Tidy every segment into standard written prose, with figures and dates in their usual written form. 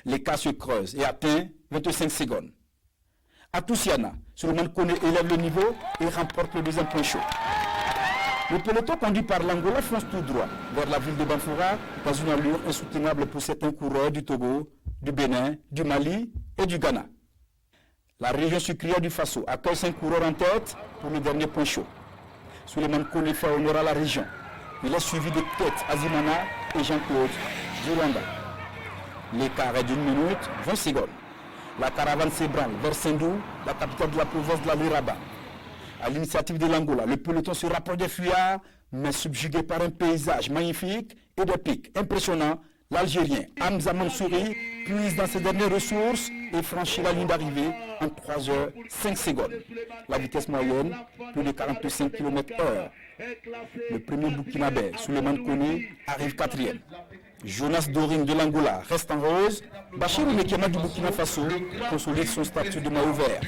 L'écart se creuse et atteint 25 secondes. Atoussiana, Souleymane Koné élève le niveau et remporte le deuxième point chaud. Le peloton conduit par l'Angola fonce tout droit vers la ville de Banfoura dans une allure insoutenable pour certains coureurs du Togo, du Bénin, du Mali et du Ghana. La région sucrière du Faso accueille 5 coureurs en tête pour le dernier point chaud. Souleymane Koné fait honneur à la région. Il est suivi de Tête Azimana et Jean-Claude du Rwanda. L'écart est d'1 minute 20 secondes. La caravane s'ébranle vers Sendou, la capitale de la province de la Liraba. À l'initiative de l'Angola, le peloton se rapproche des fuyards, mais subjugué par un paysage magnifique et des pics impressionnants. L'Algérien Hamza Mansouri puise dans ses dernières ressources et franchit la ligne d'arrivée en 3 heures 5 secondes. La vitesse moyenne, plus de 45 km/h. Le premier Burkinabé, Souleymane Koné, arrive 4e. Jonas Doring de l'Angola reste en rose. Bachir Mekema du Burkina Faso consolide son statut de maillot vert.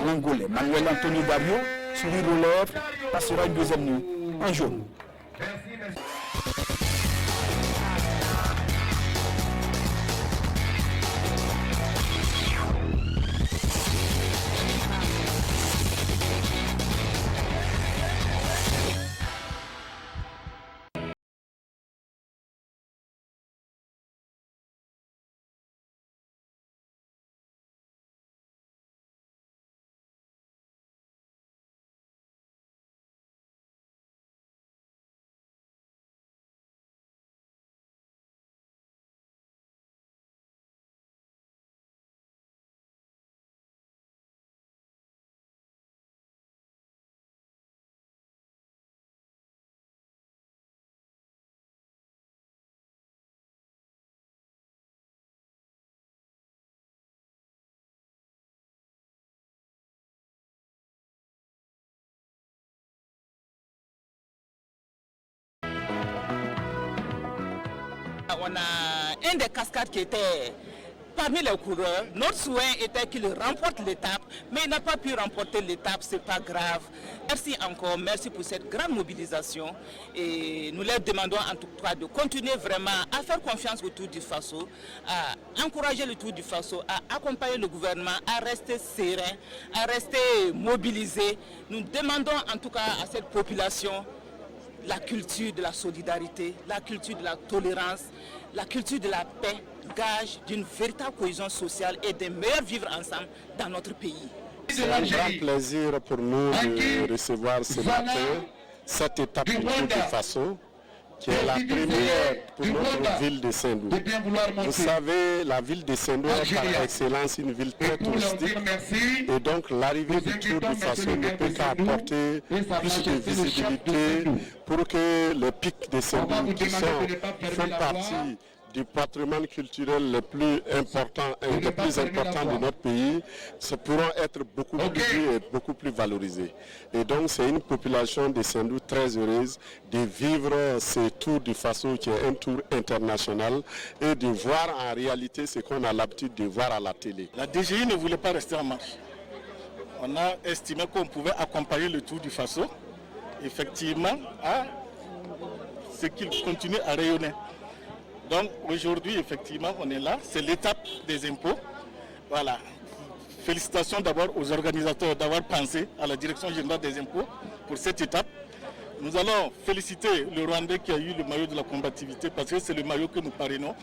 L'Angolais Manuel Antonio Dario, sourire aux lèvres, passera une deuxième nuit en jaune. On a un des cascades qui était parmi les coureurs. Notre souhait était qu'il remporte l'étape, mais il n'a pas pu remporter l'étape, c'est pas grave. Merci encore, merci pour cette grande mobilisation. Et nous leur demandons en tout cas de continuer vraiment à faire confiance au Tour du Faso, à encourager le Tour du Faso, à accompagner le gouvernement, à rester serein, à rester mobilisé. Nous demandons en tout cas à cette population la culture de la solidarité, la culture de la tolérance, la culture de la paix, gage d'une véritable cohésion sociale et d'un meilleur vivre ensemble dans notre pays. C'est un grand plaisir pour nous de recevoir ce matin cette étape du Tour du Faso, qui est la première pour notre ville de Sendou. Vous savez, la ville de Sendou est par excellence une ville très touristique et donc l'arrivée du Tour du Faso ne peut qu'apporter plus de visibilité pour que les pics de Sendou qui font partie du patrimoine culturel le plus important et le plus important de notre pays pourront être beaucoup plus vus et beaucoup plus valorisés. Et donc c'est une population de Sendou très heureuse de vivre ce Tour du Faso qui est un tour international et de voir en réalité ce qu'on a l'habitude de voir à la télé. La DGI ne voulait pas rester en marche. On a estimé qu'on pouvait accompagner le Tour du Faso effectivement à ce qu'il continue à rayonner. Donc aujourd'hui, effectivement, on est là. C'est l'étape des impôts. Voilà. Félicitations d'abord aux organisateurs d'avoir pensé à la Direction générale des impôts pour cette étape. Nous allons féliciter le Rwandais qui a eu le maillot de la combativité parce que c'est le maillot que nous parrainons.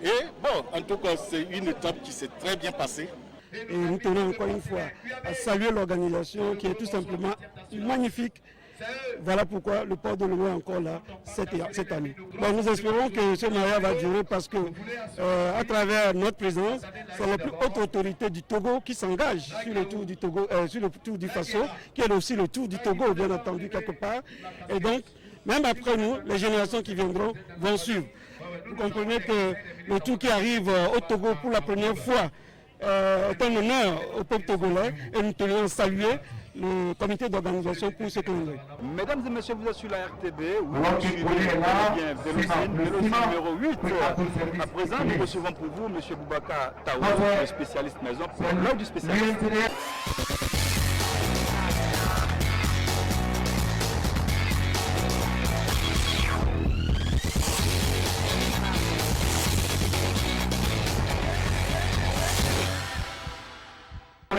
Et bon, en tout cas, c'est une étape qui s'est très bien passée. Et nous tenons encore une fois à saluer l'organisation qui est tout simplement magnifique. Voilà pourquoi le port de l'eau est encore là cette année. Bon, nous espérons que ce mariage va durer parce que à travers notre présence, c'est la plus haute autorité du Togo qui s'engage sur le Tour du Togo, sur le Tour du Faso, qui est aussi le Tour du Togo, bien entendu, quelque part. Et donc, même après nous, les générations qui viendront vont suivre. Vous comprenez que le Tour qui arrive au Togo pour la première fois est un honneur au peuple togolais et nous tenons à saluer le comité d'organisation pour ce qu'on est. Mesdames et messieurs, vous êtes sur la RTB, vous suivez bien Vélocine numéro 8. À présent, nous recevons pour vous M. Boubacar Taou, le spécialiste maison, l'heure du spécialiste.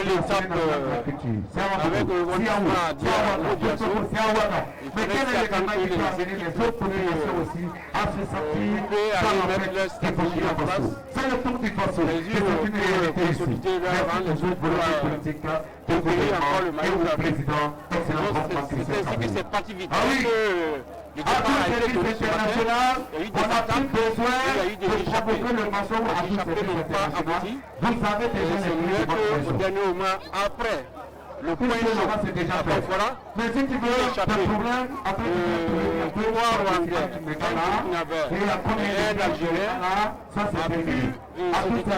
l'étape avec le Wandama Diao Diasso. Il fallait s'attendre que les équipes allaient mettre leur stratégie en place. Les îles pour consolider leur rang, les autres pour conquérir encore le maillot d'Afrique. C'est ainsi que c'est parti vite. Le départ a été donné ce matin, il y a eu des attaques, il y a eu des échappées. Les échappées n'ont pas abouti. C'est mieux qu'au dernier moment, après le point chaud, après voilà, échappé. Le pouvoir rwandais, un Burkinabé et un Algérien a pu se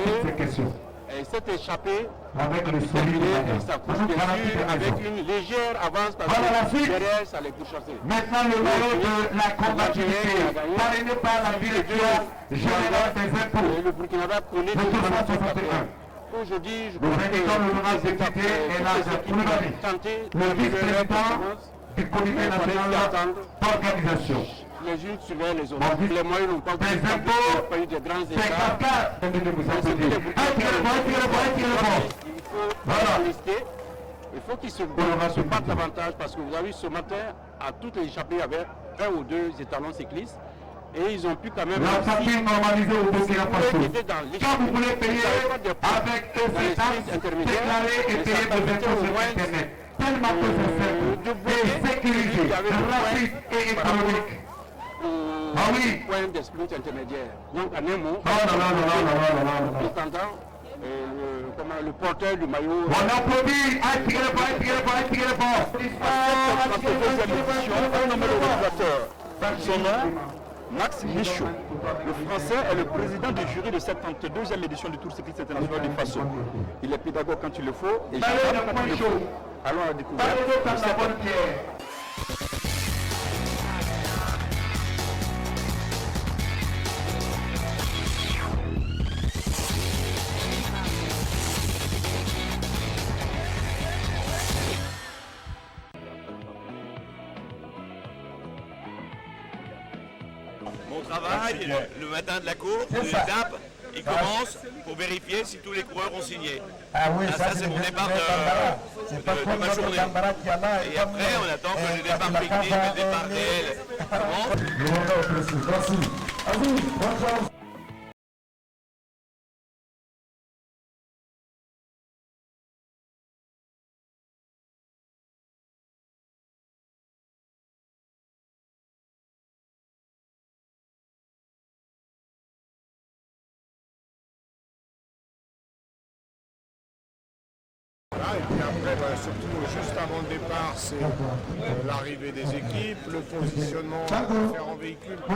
détacher et cette échappée avec le terminé et ça couche bien sûr avec une légère avance parce que derrière ça les pourchasser. Maintenant le maillot de la combativité parrainé par la direction générale des impôts. Et le Burkinabé connaît tout. Aujourd'hui, je crois que l'honorable député est là de tenter le vice-président du comité national d'organisation. Les unes surveillent les autres. Les moyens n'ont pas eu des grands écarts. Il faut qu'ils se battent davantage parce que vous avez vu ce matin, à toutes les échappées, il y avait un ou deux étalons cyclistes et ils ont pu quand même. La partie normalisée au Burkina Faso. Quand vous voulez payer avec ECS, déclarer et payer vos impôts sur Internet. Tellement que c'est simple et sécurisé, rapide et économique. Ah oui. Point des sprints intermédiaires. Donc en un mot, le porteur du maillot. On applaudit, tirez le bord. Un nommé l'organisateur. Son nom, Max Michaud. Le français est le président du jury de cette 72e édition du Tour cycliste international du Faso. Il est pédagogue quand il le faut et gendarme quand il le faut. Allons à la découverte de cette Mon travail, le matin de la course, de l'étape, il commence pour vérifier si tous les coureurs ont signé. Ah oui, ça c'est mon départ de ma journée. Et après, on attend que le départ technique, le départ réel commence. Et puis après, surtout juste avant le départ, c'est l'arrivée des équipes, le positionnement à faire en véhicule. Non,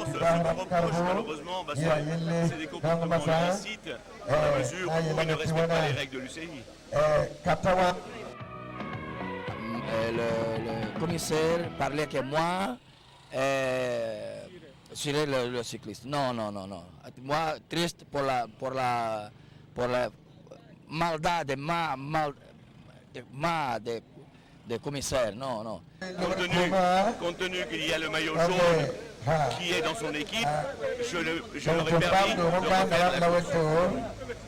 ça se reproche malheureusement, c'est des comportements illicites dans la mesure où ils ne respectent pas les règles de l'UCI. Le commissaire parlait que moi serais le cycliste. Non. Moi, triste pour la maldad des commissaires. Non. Compte tenu qu'il y a le maillot jaune qui est dans son équipe, je leur ai permis de refaire la course.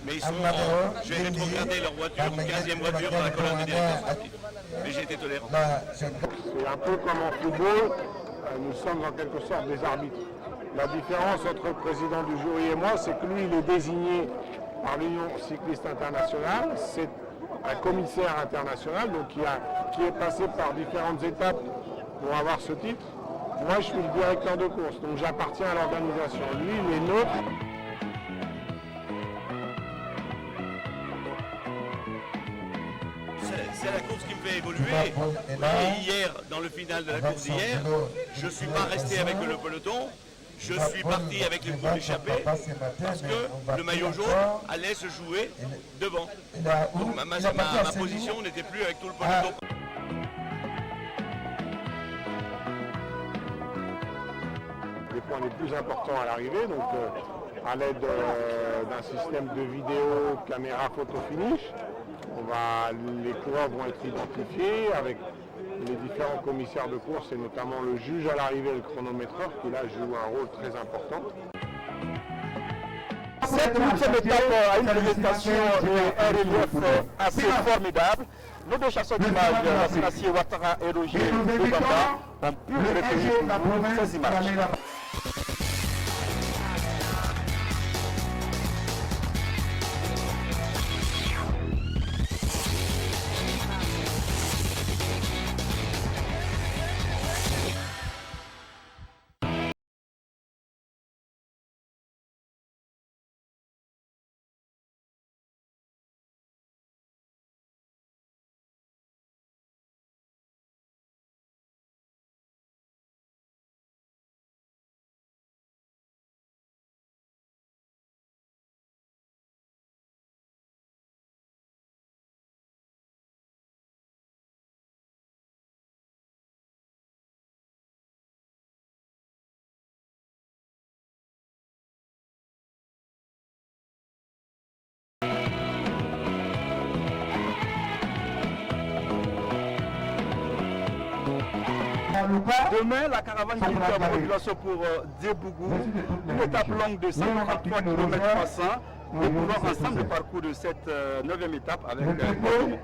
Mais j'ai rétrogradé leur voiture, 15e voiture dans la colonne de directeur sportif. Mais j'ai été tolérant. C'est un peu comme en football, nous sommes en quelque sorte des arbitres. La différence entre le président du jury et moi, c'est que lui, il est désigné par l'Union cycliste internationale. C'est un commissaire international, donc qui est passé par différentes étapes pour avoir ce titre. Moi, je suis le directeur de course, donc j'appartiens à l'organisation. Lui, il est neutre. C'est la course qui me fait évoluer. Et hier, dans le final de la course d'hier, je ne suis pas resté avec le peloton. Je suis parti avec les groupes échappés parce que le maillot jaune allait se jouer devant. Donc ma position n'était plus avec tout le peloton. Les points les plus importants à l'arrivée, donc à l'aide d'un système de vidéo caméra photo finish, les coureurs vont être identifiés avec les différents commissaires de course et notamment le juge à l'arrivée et le chronométreur qui là joue un rôle très important. Cette 8e étape a une végétation et un relief assez formidable. Nos deux chasseurs d'images, Sénassier Ouattara et Roger Obamba, ont pu recueillir ces images. Demain, la caravane quitte Population pour Djebougou, une étape longue de 133 km 300. Nous pouvons ensemble le parcours de cette 9e étape avec Bordeaux.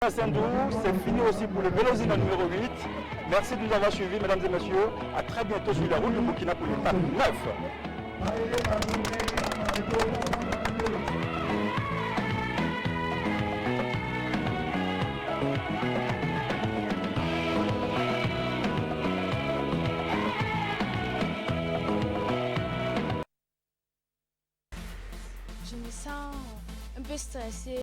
Saint-Doux, c'est fini aussi pour le Vélozina numéro 8. Merci de nous avoir suivis, mesdames et messieurs. À très bientôt sur la route de Burkina pour l'étape 9. Je me sens un peu stressée.